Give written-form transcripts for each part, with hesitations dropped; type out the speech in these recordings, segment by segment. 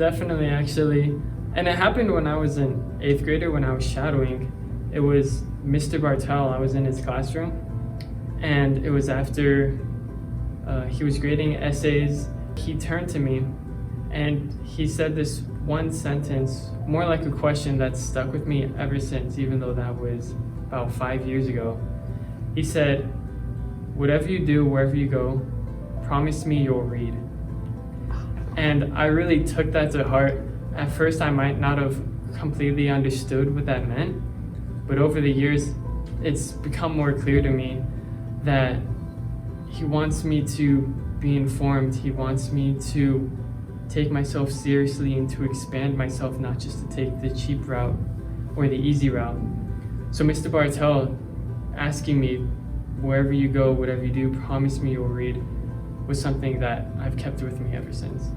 Definitely, actually. And it happened when I was in 8th grader when I was shadowing. It was Mr. Bartel. I was in his classroom, and it was after he was grading essays. He turned to me and he said this one sentence, more like a question that's stuck with me ever since, even though that was about 5 years ago. He said, "Whatever you do, wherever you go, promise me you'll read." And I really took that to heart. At first, I might not have completely understood what that meant, but over the years, it's become more clear to me that he wants me to be informed. He wants me to take myself seriously and to expand myself, not just to take the cheap route or the easy route. So Mr. Bartel asking me, "Wherever you go, whatever you do, promise me you'll read," was something that I've kept with me ever since.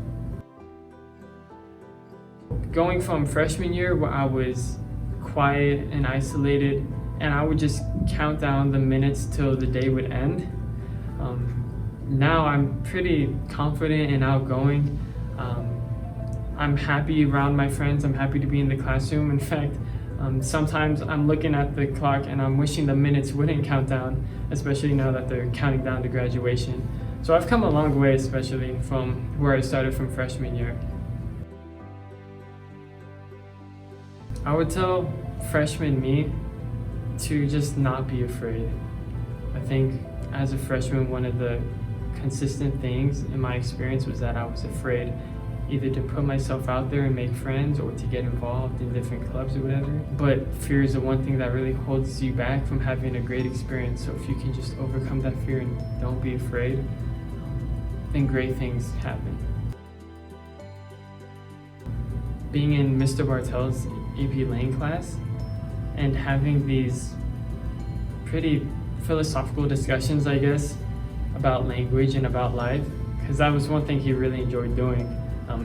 Going from freshman year, where I was quiet and isolated, and I would just count down the minutes till the day would end. Now I'm pretty confident and outgoing. I'm happy around my friends. I'm happy to be in the classroom. In fact, sometimes I'm looking at the clock and I'm wishing the minutes wouldn't count down, especially now that they're counting down to graduation. So I've come a long way, especially from where I started from freshman year. I would tell freshman me to just not be afraid. I think as a freshman, one of the consistent things in my experience was that I was afraid either to put myself out there and make friends or to get involved in different clubs or whatever. But fear is the one thing that really holds you back from having a great experience. So if you can just overcome that fear and don't be afraid, then great things happen. Being in Mr. Bartel's AP Lane class and having these pretty philosophical discussions, I guess, about language and about life, because that was one thing he really enjoyed doing,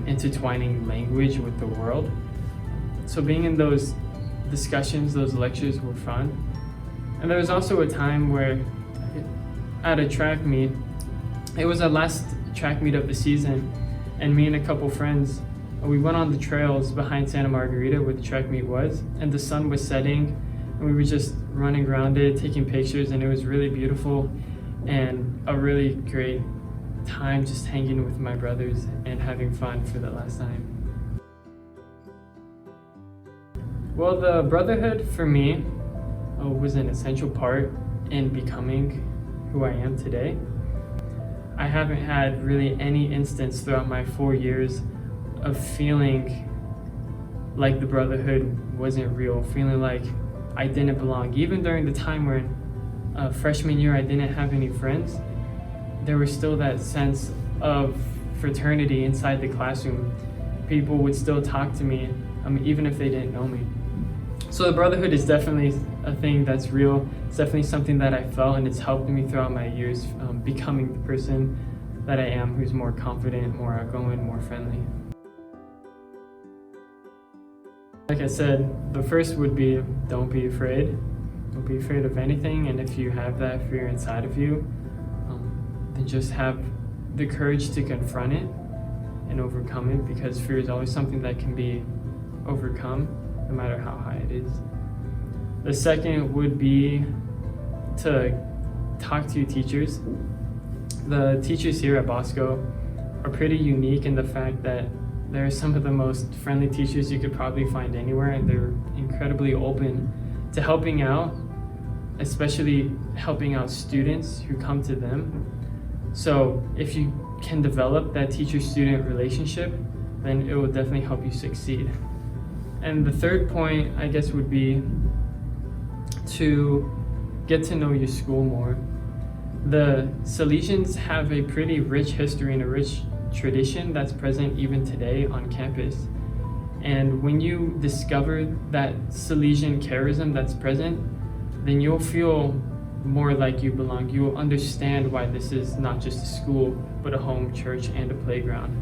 intertwining language with the world. So being in those discussions, those lectures were fun. And there was also a time where at a track meet, it was our last track meet of the season, and me and a couple friends, we went on the trails behind Santa Margarita where the track meet was, and the sun was setting, and we were just running around it, taking pictures, and it was really beautiful and a really great time just hanging with my brothers and having fun for the last time. Well, the brotherhood for me was an essential part in becoming who I am today. I haven't had really any instance throughout my 4 years of feeling like the brotherhood wasn't real, feeling like I didn't belong. Even during the time when freshman year I didn't have any friends, there was still that sense of fraternity inside the classroom. People would still talk to me, even if they didn't know me. So the brotherhood is definitely a thing that's real. It's definitely something that I felt, and it's helped me throughout my years becoming the person that I am, who's more confident, more outgoing, more friendly. Like I said, the first would be don't be afraid. Don't be afraid of anything, and if you have that fear inside of you, then just have the courage to confront it and overcome it, because fear is always something that can be overcome no matter how high it is. The second would be to talk to your teachers. The teachers here at Bosco are pretty unique in the fact that they're some of the most friendly teachers you could probably find anywhere, and they're incredibly open to helping out, especially helping out students who come to them. So if you can develop that teacher-student relationship, then it will definitely help you succeed. And the third point, I guess, would be to get to know your school more. The Salesians have a pretty rich history and a rich tradition that's present even today on campus. And when you discover that Salesian charism that's present, then you'll feel more like you belong. You will understand why this is not just a school, but a home, church, and a playground.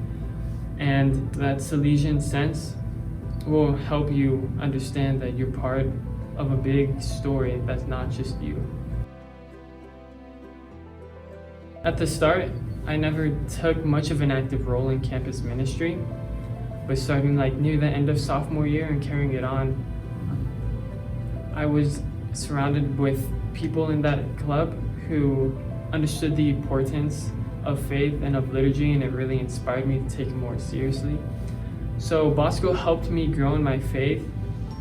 And that Salesian sense will help you understand that you're part of a big story that's not just you. At the start, I never took much of an active role in campus ministry, but starting like near the end of sophomore year and carrying it on, I was surrounded with people in that club who understood the importance of faith and of liturgy, and it really inspired me to take it more seriously. So Bosco helped me grow in my faith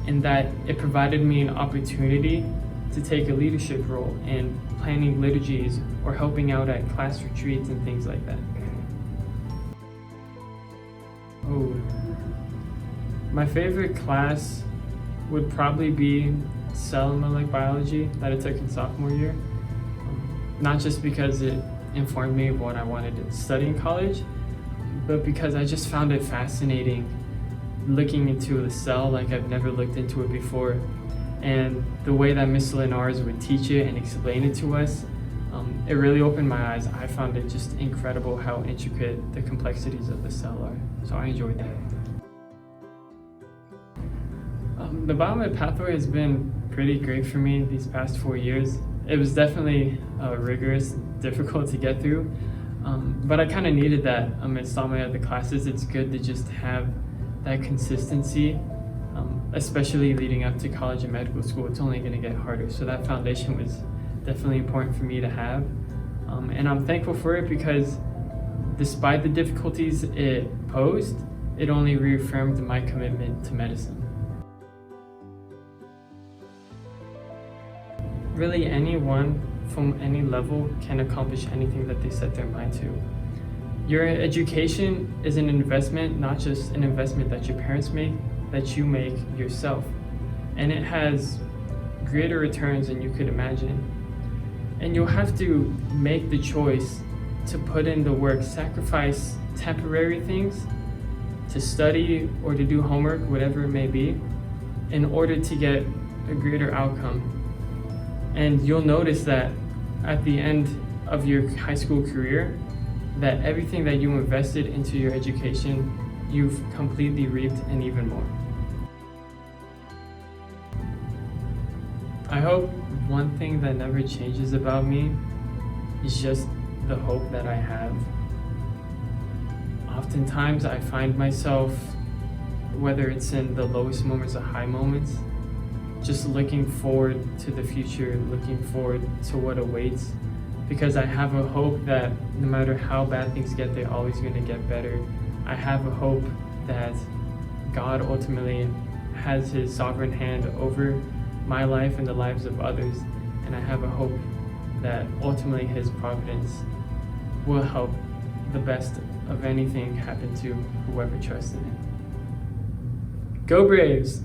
in that it provided me an opportunity to take a leadership role in planning liturgies or helping out at class retreats and things like that. Oh, my favorite class would probably be cell and molecular biology that I took in sophomore year. Not just because it informed me of what I wanted to study in college, but because I just found it fascinating looking into the cell like I've never looked into it before. And the way that Miss Linares would teach it and explain it to us, it really opened my eyes. I found it just incredible how intricate the complexities of the cell are. So I enjoyed that. The Biomedical Pathway has been pretty great for me these past 4 years. It was definitely rigorous, difficult to get through, but I kind of needed that amidst all my other classes. It's good to just have that consistency, especially leading up to college and medical school. It's only going to get harder, so that foundation was definitely important for me to have, and I'm thankful for it because despite the difficulties it posed, it only reaffirmed my commitment to medicine. Really, anyone from any level can accomplish anything that they set their mind to. Your education is an investment, not just an investment that your parents make, that you make yourself. And it has greater returns than you could imagine. And you'll have to make the choice to put in the work, sacrifice temporary things to study or to do homework, whatever it may be, in order to get a greater outcome. And you'll notice that at the end of your high school career, that everything that you invested into your education, you've completely reaped and even more. I hope one thing that never changes about me is just the hope that I have. Oftentimes I find myself, whether it's in the lowest moments or high moments, just looking forward to the future, looking forward to what awaits, because I have a hope that no matter how bad things get, they're always going to get better. I have a hope that God ultimately has His sovereign hand over my life and the lives of others, and I have a hope that ultimately His providence will help the best of anything happen to whoever trusts in Him. Go Braves!